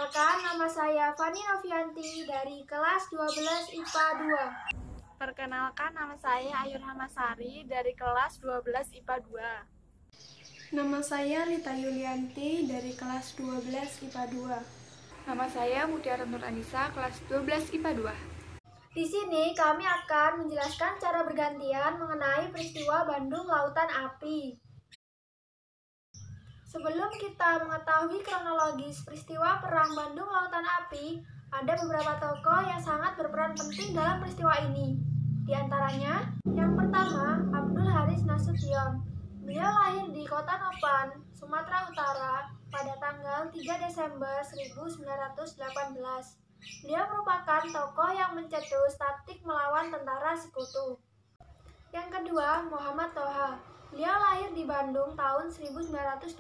Perkenalkan, nama saya Fani Novianti dari kelas 12 IPA 2. Perkenalkan, nama saya Ayu Rahmasari dari kelas 12 IPA 2. Nama saya Lita Yulianti dari kelas 12 IPA 2. Nama saya Mutiara Nur Anissa, kelas 12 IPA 2. Di sini kami akan menjelaskan cara bergantian mengenai peristiwa Bandung Lautan Api. Sebelum kita mengetahui kronologis peristiwa Perang Bandung Lautan Api, ada beberapa tokoh yang sangat berperan penting dalam peristiwa ini. Di antaranya, yang pertama, Abdul Haris Nasution. Beliau lahir di Kota Nopan, Sumatera Utara pada tanggal 3 Desember 1918. Beliau merupakan tokoh yang mencetus taktik melawan tentara sekutu. Yang kedua, Muhammad Toha. Beliau lahir di Bandung tahun 1927.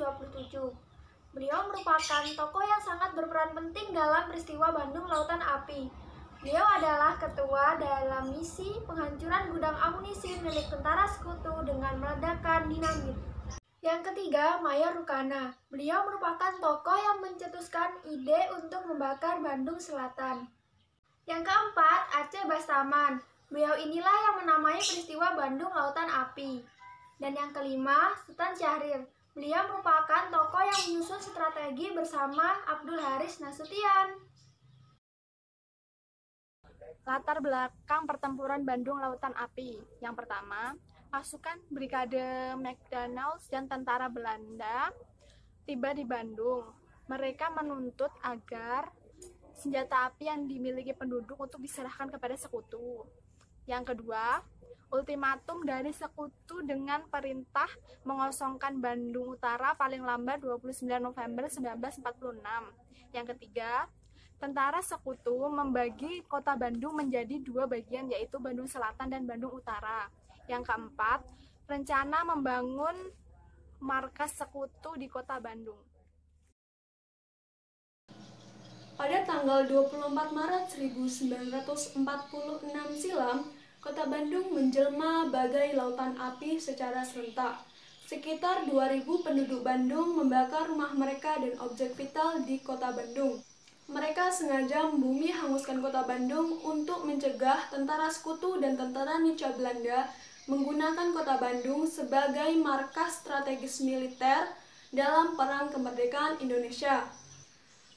Beliau merupakan tokoh yang sangat berperan penting dalam peristiwa Bandung Lautan Api. Beliau adalah ketua dalam misi penghancuran gudang amunisi milik tentara sekutu dengan meledakkan dinamit. Yang ketiga, Mayor Rukana. Beliau merupakan tokoh yang mencetuskan ide untuk membakar Bandung Selatan. Yang keempat, Aceh Bastaman. Beliau inilah yang menamai peristiwa Bandung Lautan Api. Dan yang kelima, Sultan Syahrir. Beliau merupakan tokoh yang menyusun strategi bersama Abdul Haris Nasution. Latar belakang pertempuran Bandung Lautan Api. Yang pertama, pasukan Brigade McDonald dan tentara Belanda tiba di Bandung. Mereka menuntut agar senjata api yang dimiliki penduduk untuk diserahkan kepada sekutu. Yang kedua, ultimatum dari sekutu dengan perintah mengosongkan Bandung Utara paling lambat 29 November 1946. Yang ketiga, tentara sekutu membagi kota Bandung menjadi dua bagian, yaitu Bandung Selatan dan Bandung Utara. Yang keempat, rencana membangun markas sekutu di kota Bandung. Pada tanggal 24 Maret 1946 silam, Kota Bandung menjelma bagai lautan api secara serentak. Sekitar 2.000 penduduk Bandung membakar rumah mereka dan objek vital di Kota Bandung. Mereka sengaja membumi hanguskan Kota Bandung untuk mencegah tentara sekutu dan tentara Nica Belanda menggunakan Kota Bandung sebagai markas strategis militer dalam Perang Kemerdekaan Indonesia.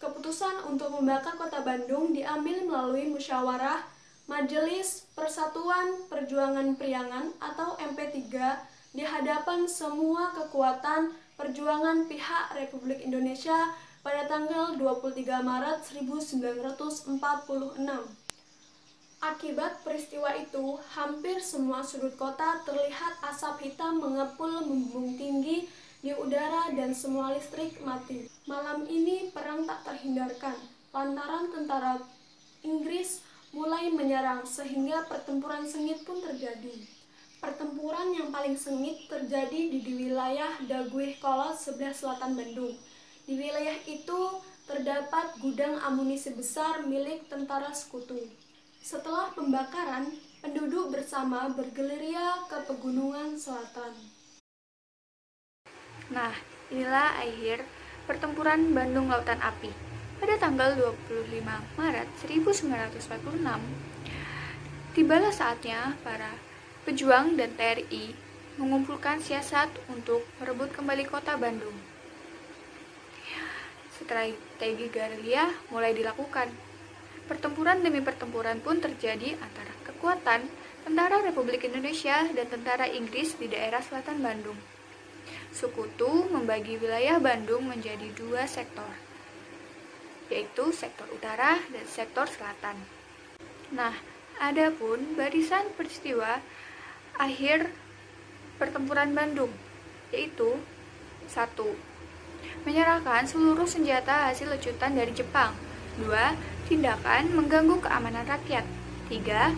Keputusan untuk membakar Kota Bandung diambil melalui musyawarah Majelis Persatuan Perjuangan Priangan atau MP3 di hadapan semua kekuatan perjuangan pihak Republik Indonesia pada tanggal 23 Maret 1946. Akibat peristiwa itu, hampir semua sudut kota terlihat asap hitam mengepul membumbung tinggi di udara dan semua listrik mati. Malam ini perang tak terhindarkan, lantaran tentara Inggris mulai menyerang sehingga pertempuran sengit pun terjadi. Pertempuran yang paling sengit terjadi di wilayah Daguih Kolot sebelah selatan Bandung. Di wilayah itu terdapat gudang amunisi besar milik tentara sekutu. Setelah pembakaran, penduduk bersama bergerilya ke pegunungan selatan. Nah, inilah akhir pertempuran Bandung Lautan Api. Pada tanggal 25 Maret 1946, tibalah saatnya para pejuang dan TNI mengumpulkan siasat untuk merebut kembali kota Bandung. Strategi gerilya mulai dilakukan. Pertempuran demi pertempuran pun terjadi antara kekuatan tentara Republik Indonesia dan tentara Inggris di daerah selatan Bandung. Sekutu membagi wilayah Bandung menjadi dua sektor, yaitu sektor utara dan sektor selatan. Nah, adapun barisan peristiwa akhir pertempuran Bandung, yaitu 1. Menyerahkan seluruh senjata hasil lecutan dari Jepang. 2. Tindakan mengganggu keamanan rakyat. 3.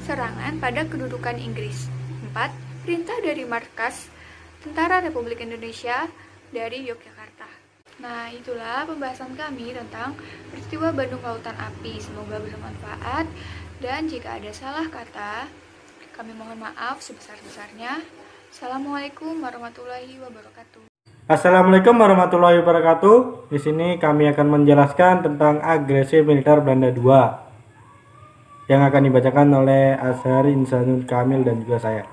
Serangan pada kedudukan Inggris. 4. Perintah dari markas Tentara Republik Indonesia dari Yogyakarta. Nah, itulah pembahasan kami tentang peristiwa Bandung Lautan Api. Semoga bermanfaat, dan jika ada salah kata, kami mohon maaf sebesar-besarnya. Assalamualaikum warahmatullahi wabarakatuh. Assalamualaikum warahmatullahi wabarakatuh. Di sini kami akan menjelaskan tentang agresi militer Belanda II yang akan dibacakan oleh Azhar Insanul Kamil dan juga saya.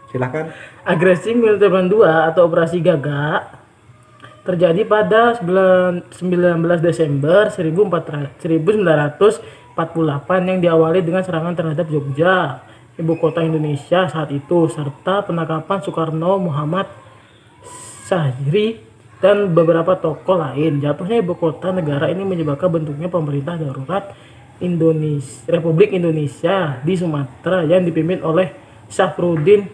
Silahkan. Agresi militer Belanda II atau Operasi Gagak terjadi pada 19 Desember 1948 yang diawali dengan serangan terhadap Jogja, ibu kota Indonesia saat itu, serta penangkapan Soekarno, Muhammad Syahri, dan beberapa tokoh lain. Jatuhnya ibu kota negara ini menyebabkan bentuknya pemerintah darurat Republik Indonesia di Sumatera yang dipimpin oleh Syafruddin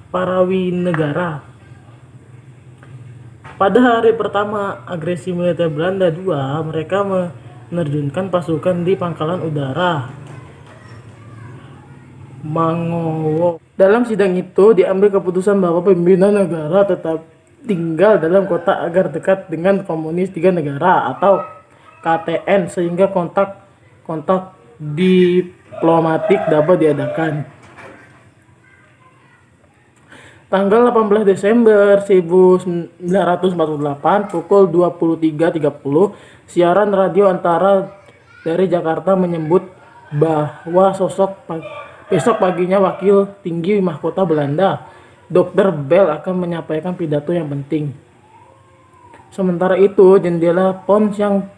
Parawinegara. Pada hari pertama agresi militer Belanda II, mereka menerjunkan pasukan di pangkalan udara Mangowo. Dalam sidang itu diambil keputusan bahwa pimpinan negara tetap tinggal dalam kota agar dekat dengan komunis tiga negara atau KTN sehingga kontak diplomatik dapat diadakan. Tanggal 18 Desember 1948 pukul 23.30 siaran radio antara dari Jakarta menyebut bahwa besok paginya wakil tinggi mahkota Belanda, Dr. Bell akan menyampaikan pidato yang penting. Sementara itu, jendela Pons yang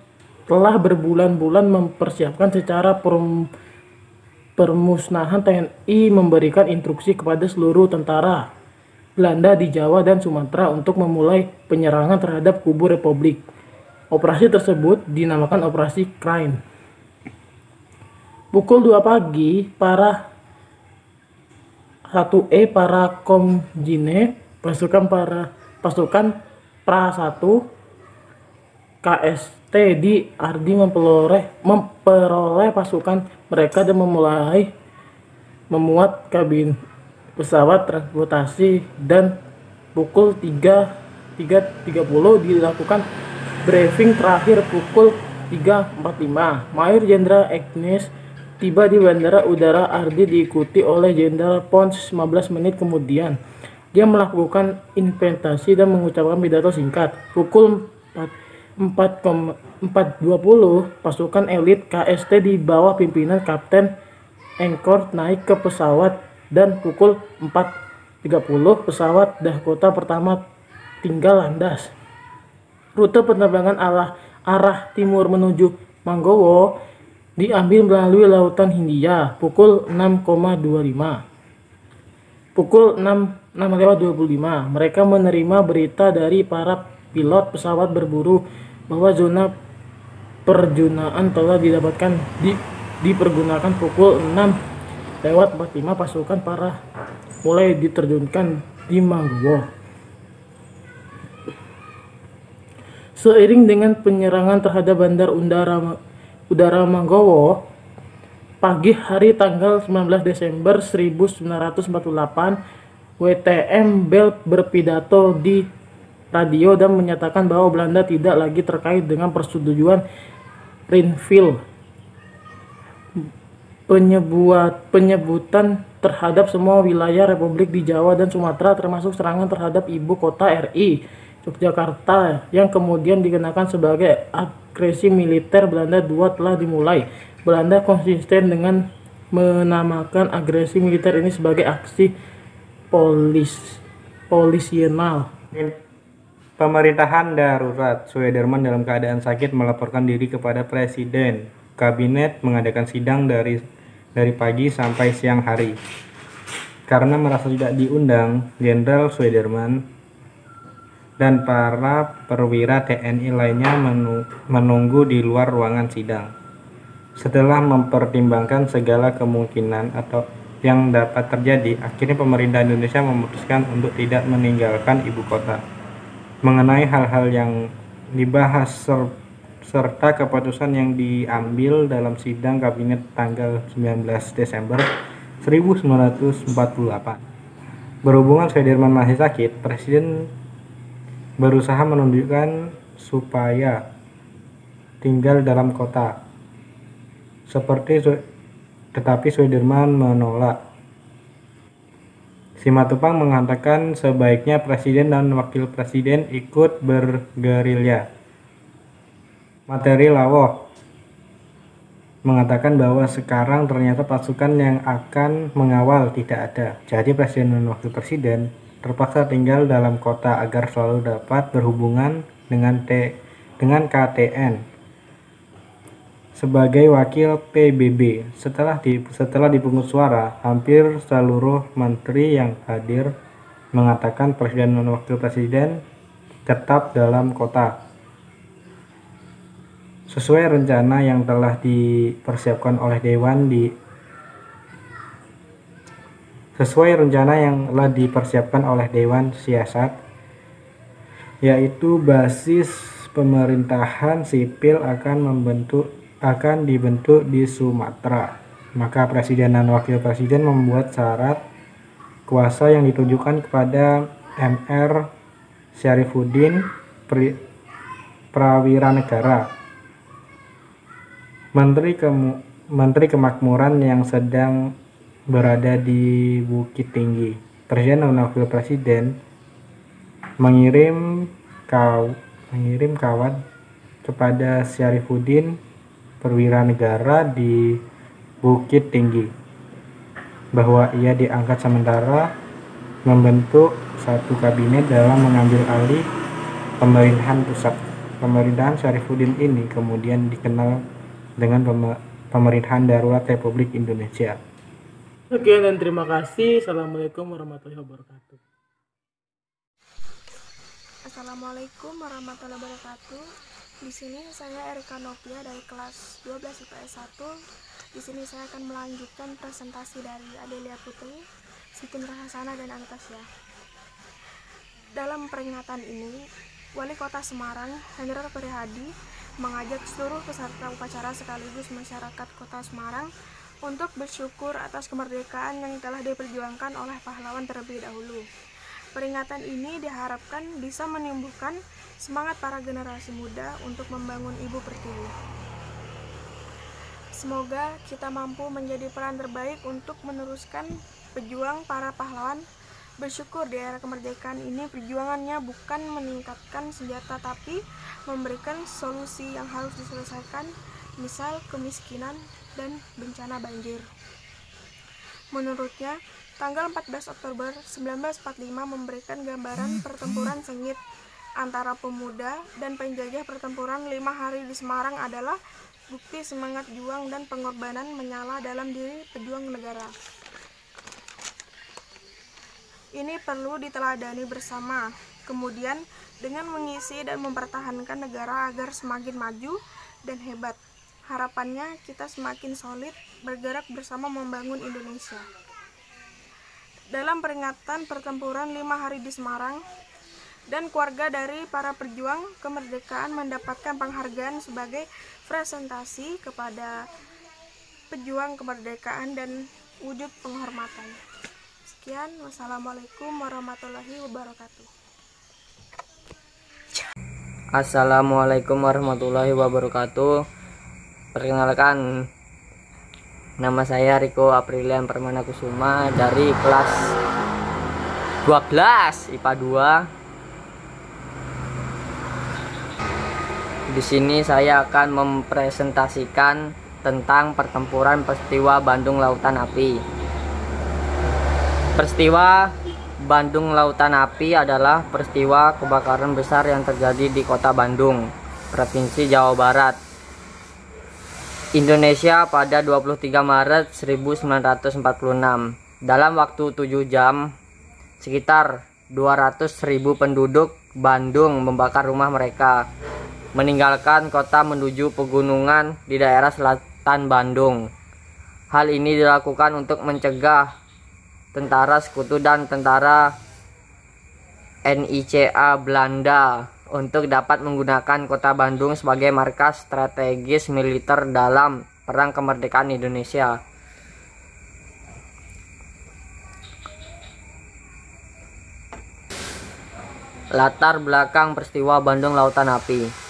telah berbulan-bulan mempersiapkan secara permusnahan TNI memberikan instruksi kepada seluruh tentara Belanda di Jawa dan Sumatera untuk memulai penyerangan terhadap kubu Republik. Operasi tersebut dinamakan Operasi Krain. Pukul 2 pagi, para 1E para Komjine, pasukan Pra 1 KST di Ardi memperoleh pasukan mereka dan memulai memuat kabin pesawat transportasi, dan pukul 3.30 dilakukan briefing terakhir. Pukul 3.45 Mayor Jenderal Agnes tiba di Bandara Udara Ardi diikuti oleh Jenderal Pons. 15 menit kemudian dia melakukan inventasi dan mengucapkan pidato singkat. Pukul 4.20 pasukan elit KST di bawah pimpinan Kapten Engkort naik ke pesawat, dan pukul 4.30 pesawat Dakota pertama tinggal landas. Rute penerbangan arah timur menuju Manggowo diambil melalui Lautan Hindia. Pukul 6.25 mereka menerima berita dari para pilot pesawat berburu bahwa zona perjunaan telah didapatkan dipergunakan. Pukul 6.45 pasukan para mulai diterjunkan di Manggowo. Seiring dengan penyerangan terhadap bandar udara Manggowo, pagi hari tanggal 19 Desember 1948, WTM Bell berpidato di radio dan menyatakan bahwa Belanda tidak lagi terkait dengan persetujuan Rhinfield. Penyebutan terhadap semua wilayah Republik di Jawa dan Sumatera termasuk serangan terhadap ibu kota RI, Yogyakarta, yang kemudian dikenakan sebagai agresi militer Belanda II telah dimulai. Belanda konsisten dengan menamakan agresi militer ini sebagai aksi polisional. Pemerintahan darurat. Suederman dalam keadaan sakit melaporkan diri kepada Presiden. Kabinet mengadakan sidang dari pagi sampai siang hari. Karena merasa tidak diundang, Jenderal Suederman dan para perwira TNI lainnya menunggu di luar ruangan sidang. Setelah mempertimbangkan segala kemungkinan atau yang dapat terjadi, akhirnya pemerintah Indonesia memutuskan untuk tidak meninggalkan ibu kota. Mengenai hal-hal yang dibahas serta keputusan yang diambil dalam sidang kabinet tanggal 19 Desember 1948. Berhubungan Suederman masih sakit, Presiden berusaha menunjukkan supaya tinggal dalam kota. Tetapi Suederman menolak. Simatupang mengatakan sebaiknya presiden dan wakil presiden ikut bergerilya. Materi Lawoh mengatakan bahwa sekarang ternyata pasukan yang akan mengawal tidak ada. Jadi presiden dan wakil presiden terpaksa tinggal dalam kota agar selalu dapat berhubungan dengan KTN sebagai wakil PBB. Setelah dipungut suara, hampir seluruh menteri yang hadir mengatakan presiden dan wakil presiden tetap dalam kota. Sesuai rencana yang telah dipersiapkan oleh Dewan Siasat, yaitu basis pemerintahan sipil akan dibentuk di Sumatera. Maka presiden dan wakil presiden membuat syarat kuasa yang ditujukan kepada Mr. Syarifuddin Prawiranegara, Menteri Kemakmuran yang sedang berada di Bukit Tinggi. Presiden dan wakil presiden mengirim kawat kepada Syarifuddin Prawiranegara di Bukit Tinggi bahwa ia diangkat sementara membentuk satu kabinet dalam mengambil alih pemerintahan pusat. Pemerintahan Syarifuddin ini kemudian dikenal dengan pemerintahan darurat Republik Indonesia. Sekian dan terima kasih. Assalamualaikum warahmatullahi wabarakatuh. Assalamualaikum warahmatullahi wabarakatuh. Di sini saya Erika Novia dari kelas 12 IPS 1. Di sini saya akan melanjutkan presentasi dari Adelia Putri, Siti Nurhasana dan Anastasia. Dalam peringatan ini, Wali Kota Semarang, Hendrar Prihadi, mengajak seluruh peserta upacara sekaligus masyarakat Kota Semarang untuk bersyukur atas kemerdekaan yang telah diperjuangkan oleh pahlawan terlebih dahulu. Peringatan ini diharapkan bisa menumbuhkan semangat para generasi muda untuk membangun Ibu Pertiwi. Semoga kita mampu menjadi peran terbaik untuk meneruskan pejuang para pahlawan. Bersyukur di era kemerdekaan ini perjuangannya bukan meningkatkan senjata tapi memberikan solusi yang harus diselesaikan, misal kemiskinan dan bencana banjir. Menurutnya, tanggal 14 Oktober 1945 memberikan gambaran pertempuran sengit antara pemuda dan penjajah. Pertempuran 5 hari di Semarang adalah bukti semangat juang dan pengorbanan menyala dalam diri pejuang negara. Ini perlu diteladani bersama, kemudian dengan mengisi dan mempertahankan negara agar semakin maju dan hebat. Harapannya kita semakin solid bergerak bersama membangun Indonesia. Dalam peringatan pertempuran 5 hari di Semarang, dan keluarga dari para pejuang kemerdekaan mendapatkan penghargaan sebagai presentasi kepada pejuang kemerdekaan dan wujud penghormatan. Sekian, wassalamualaikum warahmatullahi wabarakatuh. Assalamualaikum warahmatullahi wabarakatuh. Perkenalkan, nama saya Riko Aprilian Permana Kusuma dari kelas 12 IPA 2. Di sini saya akan mempresentasikan tentang pertempuran peristiwa Bandung Lautan Api. Peristiwa Bandung Lautan Api adalah peristiwa kebakaran besar yang terjadi di Kota Bandung, Provinsi Jawa Barat, Indonesia pada 23 Maret 1946. Dalam waktu 7 jam, sekitar 200.000 penduduk Bandung membakar rumah mereka, meninggalkan kota menuju pegunungan di daerah selatan Bandung. Hal ini dilakukan untuk mencegah tentara sekutu dan tentara NICA Belanda untuk dapat menggunakan kota Bandung sebagai markas strategis militer dalam Perang Kemerdekaan Indonesia. Latar belakang peristiwa Bandung Lautan Api.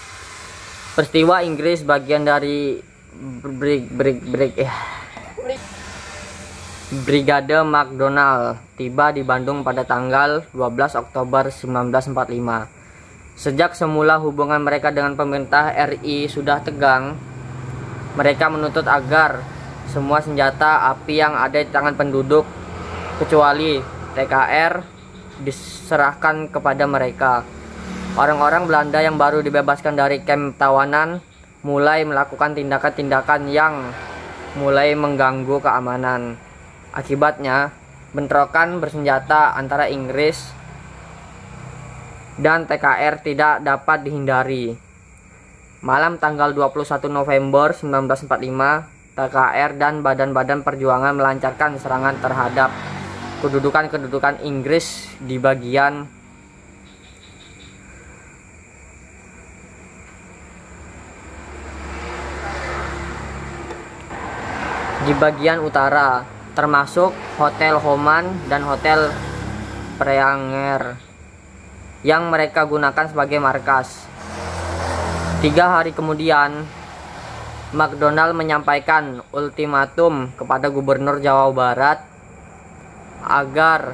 Peristiwa Inggris bagian dari Brigade McDonald tiba di Bandung pada tanggal 12 Oktober 1945. Sejak semula hubungan mereka dengan pemerintah RI sudah tegang, mereka menuntut agar semua senjata api yang ada di tangan penduduk kecuali TKR diserahkan kepada mereka. Orang-orang Belanda yang baru dibebaskan dari kamp tawanan mulai melakukan tindakan-tindakan yang mulai mengganggu keamanan. Akibatnya, bentrokan bersenjata antara Inggris dan TKR tidak dapat dihindari. Malam tanggal 21 November 1945, TKR dan badan-badan perjuangan melancarkan serangan terhadap kedudukan Inggris di bagian utara, termasuk Hotel Homan dan Hotel Preanger yang mereka gunakan sebagai markas. 3 hari kemudian, McDonald menyampaikan ultimatum kepada Gubernur Jawa Barat agar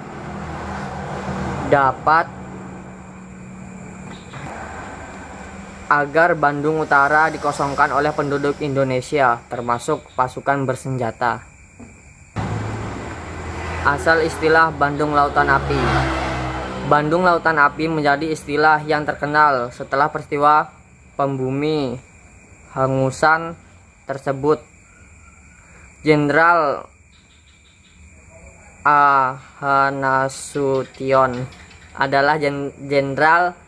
Bandung Utara dikosongkan oleh penduduk Indonesia, termasuk pasukan bersenjata. Asal istilah Bandung Lautan Api. Bandung Lautan Api menjadi istilah yang terkenal setelah peristiwa pembumi hangusan tersebut. Jenderal Nasution adalah jenderal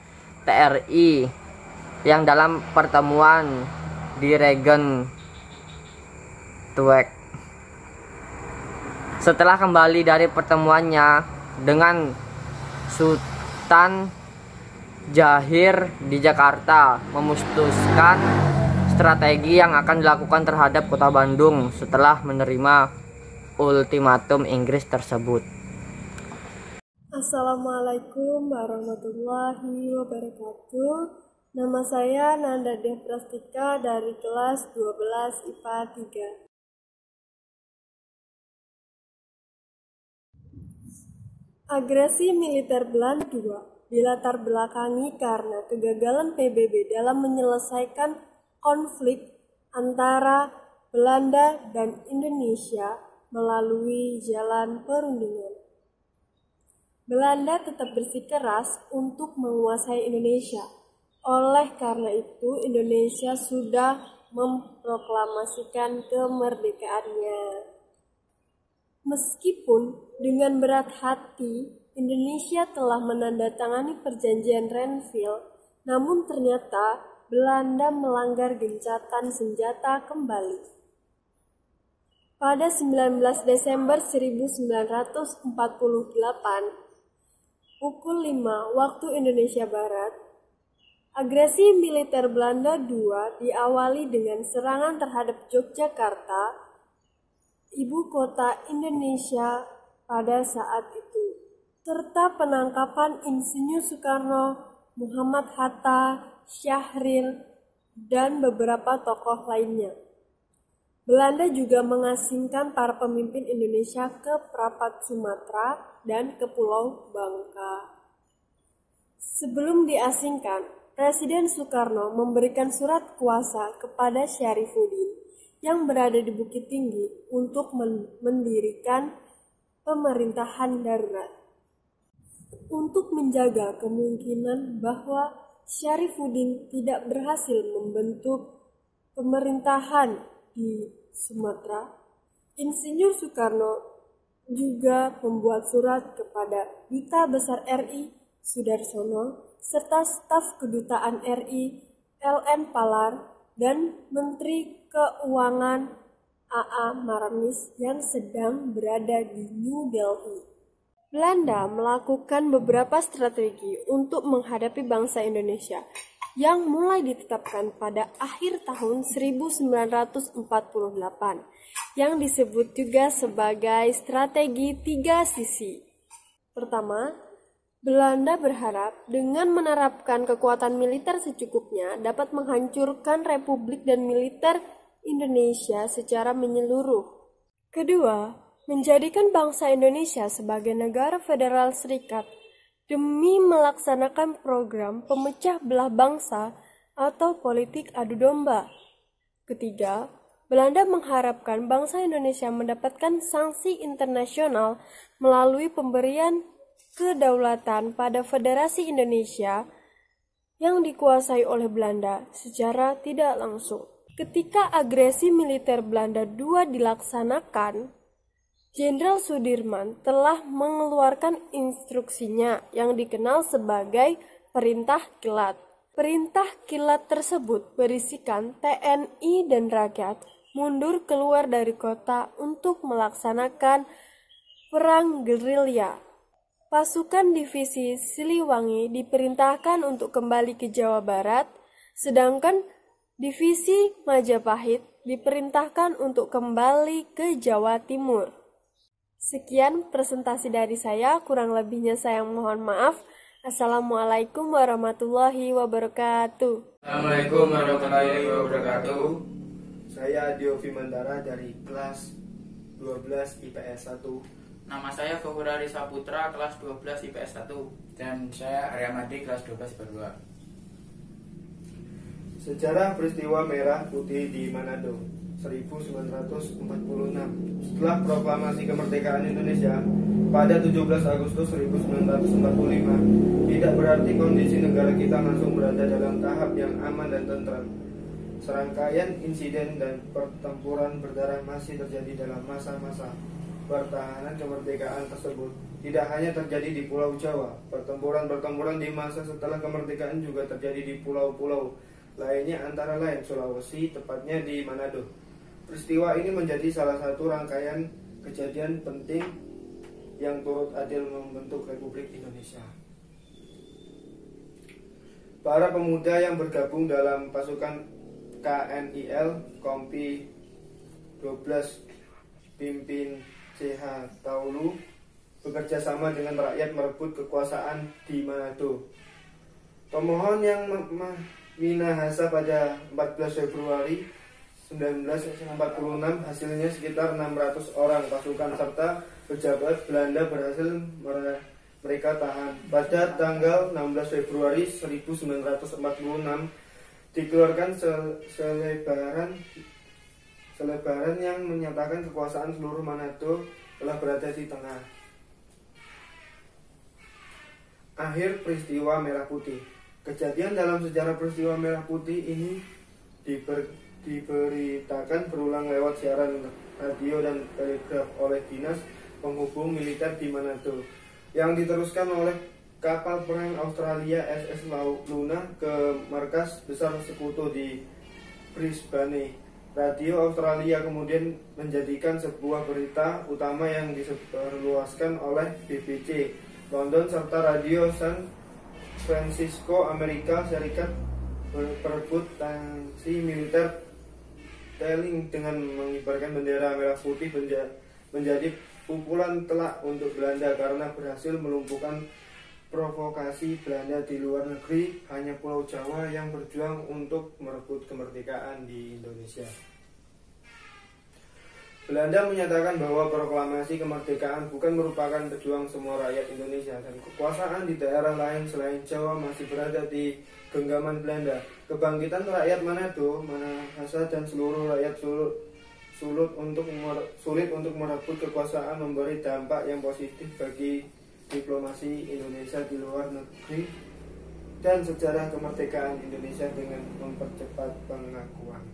TRI yang dalam pertemuan di Regentweg, setelah kembali dari pertemuannya dengan Sultan Jahir di Jakarta, memutuskan strategi yang akan dilakukan terhadap kota Bandung setelah menerima ultimatum Inggris tersebut. Assalamualaikum warahmatullahi wabarakatuh. Nama saya Nanda Devrastika dari kelas 12 IPA 3. Agresi militer Belanda II dilatar belakangi karena kegagalan PBB dalam menyelesaikan konflik antara Belanda dan Indonesia melalui jalan perundingan. Belanda tetap bersikeras untuk menguasai Indonesia. Oleh karena itu, Indonesia sudah memproklamasikan kemerdekaannya. Meskipun dengan berat hati, Indonesia telah menandatangani perjanjian Renville, namun ternyata Belanda melanggar gencatan senjata kembali. Pada 19 Desember 1948, pukul 5 waktu Indonesia Barat, agresi militer Belanda II diawali dengan serangan terhadap Yogyakarta, ibu kota Indonesia pada saat itu, serta penangkapan Insinyur Soekarno, Muhammad Hatta, Syahrir, dan beberapa tokoh lainnya. Belanda juga mengasingkan para pemimpin Indonesia ke Prapat Sumatera dan ke Pulau Bangka. Sebelum diasingkan, Presiden Soekarno memberikan surat kuasa kepada Syarifuddin yang berada di Bukit Tinggi untuk mendirikan pemerintahan darurat. Untuk menjaga kemungkinan bahwa Syarifuddin tidak berhasil membentuk pemerintahan di Sumatera, Insinyur Soekarno juga membuat surat kepada Duta Besar RI Sudarsono serta staf kedutaan RI LN Palar dan Menteri Keuangan AA Maramis yang sedang berada di New Delhi. Belanda melakukan beberapa strategi untuk menghadapi bangsa Indonesia yang mulai ditetapkan pada akhir tahun 1948, yang disebut juga sebagai strategi 3 sisi. Pertama, Belanda berharap dengan menerapkan kekuatan militer secukupnya dapat menghancurkan republik dan militer Indonesia secara menyeluruh. Kedua, menjadikan bangsa Indonesia sebagai negara federal serikat demi melaksanakan program pemecah belah bangsa atau politik adu domba. Ketiga, Belanda mengharapkan bangsa Indonesia mendapatkan sanksi internasional melalui pemberian kedaulatan pada Federasi Indonesia yang dikuasai oleh Belanda secara tidak langsung. Ketika agresi militer Belanda II dilaksanakan, Jenderal Sudirman telah mengeluarkan instruksinya yang dikenal sebagai Perintah Kilat. Perintah Kilat tersebut berisikan TNI dan rakyat mundur keluar dari kota untuk melaksanakan perang gerilya. Pasukan divisi Siliwangi diperintahkan untuk kembali ke Jawa Barat, sedangkan divisi Majapahit diperintahkan untuk kembali ke Jawa Timur. Sekian presentasi dari saya, kurang lebihnya saya mohon maaf. Assalamualaikum warahmatullahi wabarakatuh. Assalamualaikum warahmatullahi wabarakatuh. Saya Diovi Mandara dari kelas 12 IPS 1. Nama saya Gofur Arisa Putra, kelas 12 IPS 1. Dan saya Arya Madi, kelas 12 IPS 2. Sejarah peristiwa merah putih di Manado 1946. Setelah proklamasi kemerdekaan Indonesia pada 17 Agustus 1945, tidak berarti kondisi negara kita langsung berada dalam tahap yang aman dan tentram. Serangkaian insiden dan pertempuran berdarah masih terjadi dalam masa-masa pertahanan kemerdekaan tersebut. Tidak hanya terjadi di Pulau Jawa, pertempuran-pertempuran di masa setelah kemerdekaan juga terjadi di pulau-pulau lainnya, antara lain Sulawesi, tepatnya di Manado. Peristiwa ini menjadi salah satu rangkaian kejadian penting yang turut adil membentuk Republik Indonesia. Para pemuda yang bergabung dalam pasukan KNIL Kompi 12 pimpin CH Taulu bekerja sama dengan rakyat merebut kekuasaan di Manado. Pemohon yang minahasa pada 14 Februari 1946 hasilnya sekitar 600 orang pasukan serta pejabat Belanda berhasil mereka tahan. Pada tanggal 16 Februari 1946 dikeluarkan selebaran yang menyatakan kekuasaan seluruh Manado telah berada di tengah. Akhir peristiwa Merah Putih. Kejadian dalam sejarah peristiwa Merah Putih ini diberitakan berulang lewat siaran radio dan telegraf oleh Dinas Penghubung Militer di Manado, yang diteruskan oleh kapal perang Australia SS Luna ke markas besar sekutu di Brisbane. Radio Australia kemudian menjadikan sebuah berita utama yang disebarluaskan oleh BBC London serta Radio San Francisco Amerika Serikat berebut tansi militer Telling dengan mengibarkan bendera merah putih menjadi pukulan telak untuk Belanda karena berhasil melumpuhkan provokasi Belanda di luar negeri. Hanya Pulau Jawa yang berjuang untuk merebut kemerdekaan di Indonesia. Belanda menyatakan bahwa proklamasi kemerdekaan bukan merupakan pejuang semua rakyat Indonesia dan kekuasaan di daerah lain selain Jawa masih berada di genggaman Belanda. Kebangkitan rakyat Manado, Minahasa dan seluruh rakyat sulit untuk merebut kekuasaan memberi dampak yang positif bagi diplomasi Indonesia di luar negeri dan sejarah kemerdekaan Indonesia dengan mempercepat pengakuan.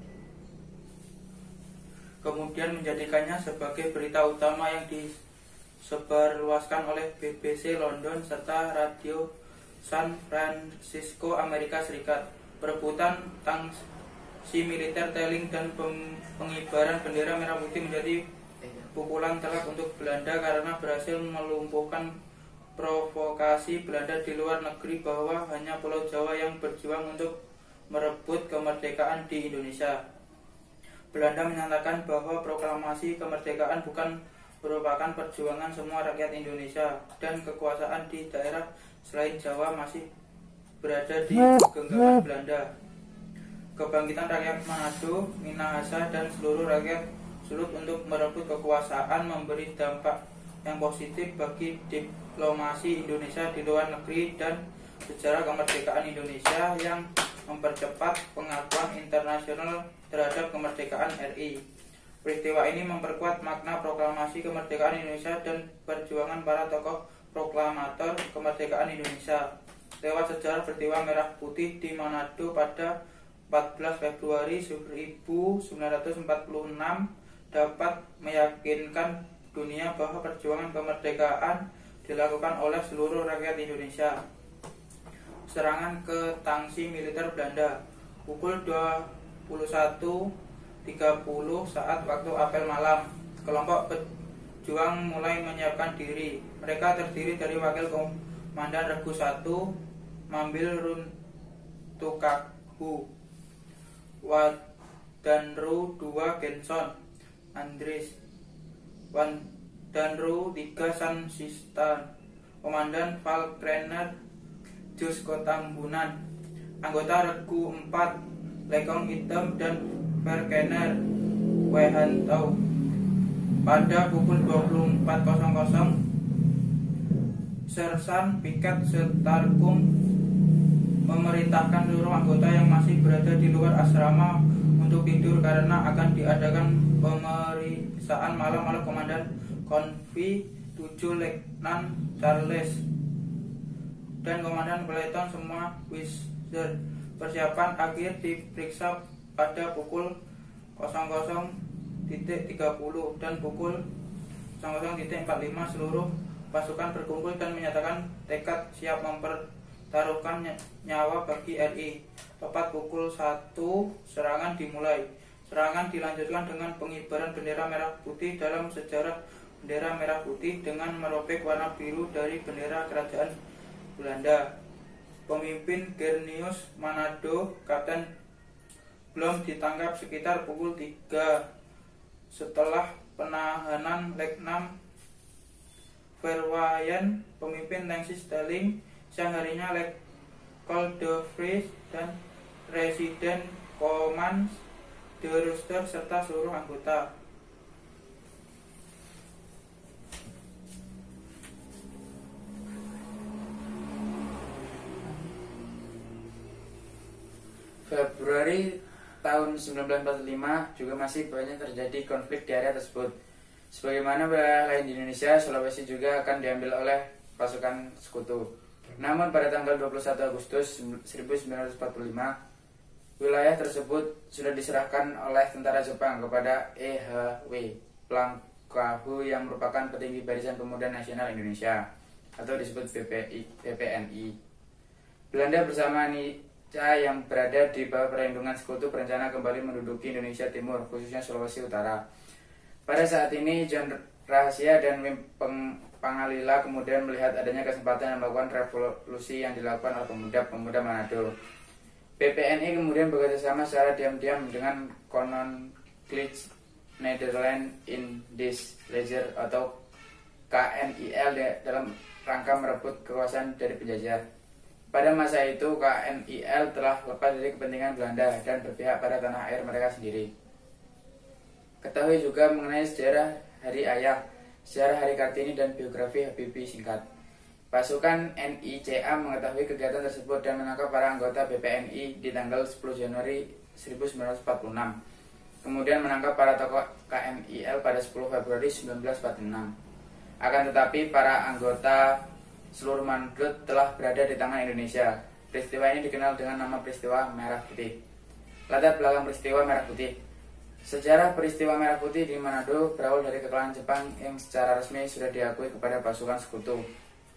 Kemudian menjadikannya sebagai berita utama yang disebarluaskan oleh BBC London serta Radio San Francisco Amerika Serikat. Perebutan tansi militer Telling dan pengibaran bendera merah putih menjadi pukulan telak untuk Belanda karena berhasil melumpuhkan provokasi Belanda di luar negeri bahwa hanya Pulau Jawa yang berjuang untuk merebut kemerdekaan di Indonesia. Belanda menyatakan bahwa proklamasi kemerdekaan bukan merupakan perjuangan semua rakyat Indonesia dan kekuasaan di daerah selain Jawa masih berada di genggaman Belanda. Kebangkitan rakyat Manado, Minahasa dan seluruh rakyat sulut untuk merebut kekuasaan, memberi dampak yang positif bagi diplomasi Indonesia di luar negeri dan sejarah kemerdekaan Indonesia yang mempercepat pengakuan internasional terhadap kemerdekaan RI. Peristiwa ini memperkuat makna proklamasi kemerdekaan Indonesia dan perjuangan para tokoh proklamator kemerdekaan Indonesia. Lewat sejarah peristiwa Merah Putih di Manado pada 14 Februari 1946 dapat meyakinkan dunia bahwa perjuangan kemerdekaan dilakukan oleh seluruh rakyat Indonesia. Serangan ke tangsi militer Belanda pukul 21.30 saat waktu apel malam. Kelompok pejuang mulai menyiapkan diri. Mereka terdiri dari Wakil Komandan Regu 1 Mambil Runtukahu, Wadanru 2 Genson Andris, Wadanru 3 San Sistan, Komandan Falkrener Jus Kotambunan, anggota Regu 4 Lekong Hitam dan Verkener Wehantau. Pada pukul 24.00 Sersan Piket Setarkum memerintahkan seluruh anggota yang masih berada di luar asrama untuk tidur karena akan diadakan pemeriksaan malam oleh Komandan Konvi 7 Letnan Charles dan Komandan Peleton semua Wizard. Persiapan akhir diperiksa pada pukul 00.30 dan pukul 00.45 seluruh pasukan berkumpul dan menyatakan tekad siap mempertaruhkan nyawa bagi RI. Tepat pukul 1 serangan dimulai. Serangan dilanjutkan dengan pengibaran bendera merah putih. Dalam sejarah bendera merah putih dengan merobek warna biru dari bendera kerajaan Belanda. Pemimpin Gernius Manado, Kapten Blom ditangkap sekitar pukul 3 setelah penahanan Letnan Verwayen, pemimpin Nancy Sterling, siang harinya Lekol de Vries dan Residen Command de Rooster serta seluruh anggota. Februari tahun 1945 juga masih banyak terjadi konflik di area tersebut. Sebagaimana wilayah lain di Indonesia, Sulawesi juga akan diambil oleh pasukan sekutu. Namun pada tanggal 21 Agustus 1945, wilayah tersebut sudah diserahkan oleh tentara Jepang kepada E.H.W. Plangkahu yang merupakan petinggi Barisan Pemuda Nasional Indonesia atau disebut BPNI. Belanda bersama yang berada di bawah perlindungan sekutu berencana kembali menduduki Indonesia Timur, khususnya Sulawesi Utara. Pada saat ini, John Rahasia dan Wim Pangalila kemudian melihat adanya kesempatan yang melakukan revolusi yang dilakukan oleh pemuda-pemuda Manado. BPNI kemudian bekerjasama secara diam-diam dengan Koninklijke Nederland Indisch Leger atau KNIL dalam rangka merebut kekuasaan dari penjajah. Pada masa itu, KNIL telah lepas dari kepentingan Belanda dan berpihak pada tanah air mereka sendiri. Ketahui juga mengenai sejarah Hari Ayah, sejarah Hari Kartini, dan biografi Habibie singkat. Pasukan NICA mengetahui kegiatan tersebut dan menangkap para anggota BPNI di tanggal 10 Januari 1946. Kemudian menangkap para tokoh KNIL pada 10 Februari 1946. Akan tetapi, para anggota seluruh Manado telah berada di tangan Indonesia. Peristiwa ini dikenal dengan nama peristiwa Merah Putih. Latar belakang peristiwa Merah Putih. Sejarah peristiwa Merah Putih di Manado berawal dari kekalahan Jepang yang secara resmi sudah diakui kepada pasukan sekutu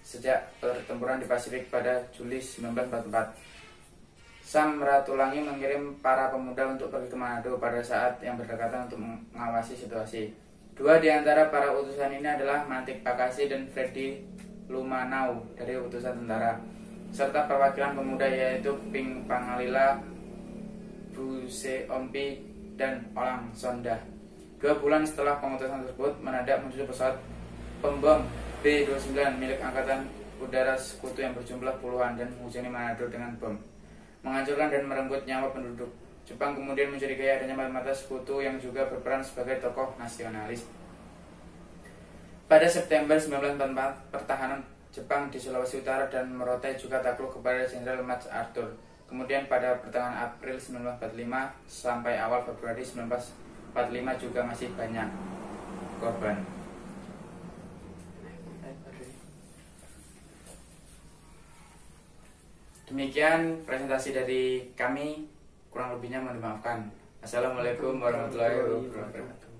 sejak pertempuran di Pasifik pada Juli 1944. Sam Ratulangi mengirim para pemuda untuk pergi ke Manado pada saat yang berdekatan untuk mengawasi situasi. Dua di antara para utusan ini adalah Mantik Pakasi dan Freddy Lumanau dari utusan tentara, serta perwakilan pemuda yaitu Ping Pangalila, Buse Ompi, dan Olang Sonda. 2 bulan setelah pengutusan tersebut, mendadak muncul pesawat pembom B-29 milik Angkatan Udara Sekutu yang berjumlah puluhan dan menghujani Manado dengan bom, menghancurkan dan merenggut nyawa penduduk Jepang kemudian mencurigai adanya mata sekutu yang juga berperan sebagai tokoh nasionalis. Pada September 1944, pertahanan Jepang di Sulawesi Utara dan Merauke juga takluk kepada Jenderal MacArthur. Kemudian pada pertengahan April 1945 sampai awal Februari 1945 juga masih banyak korban. Demikian presentasi dari kami, kurang lebihnya mohon dimaafkan. Assalamualaikum warahmatullahi wabarakatuh.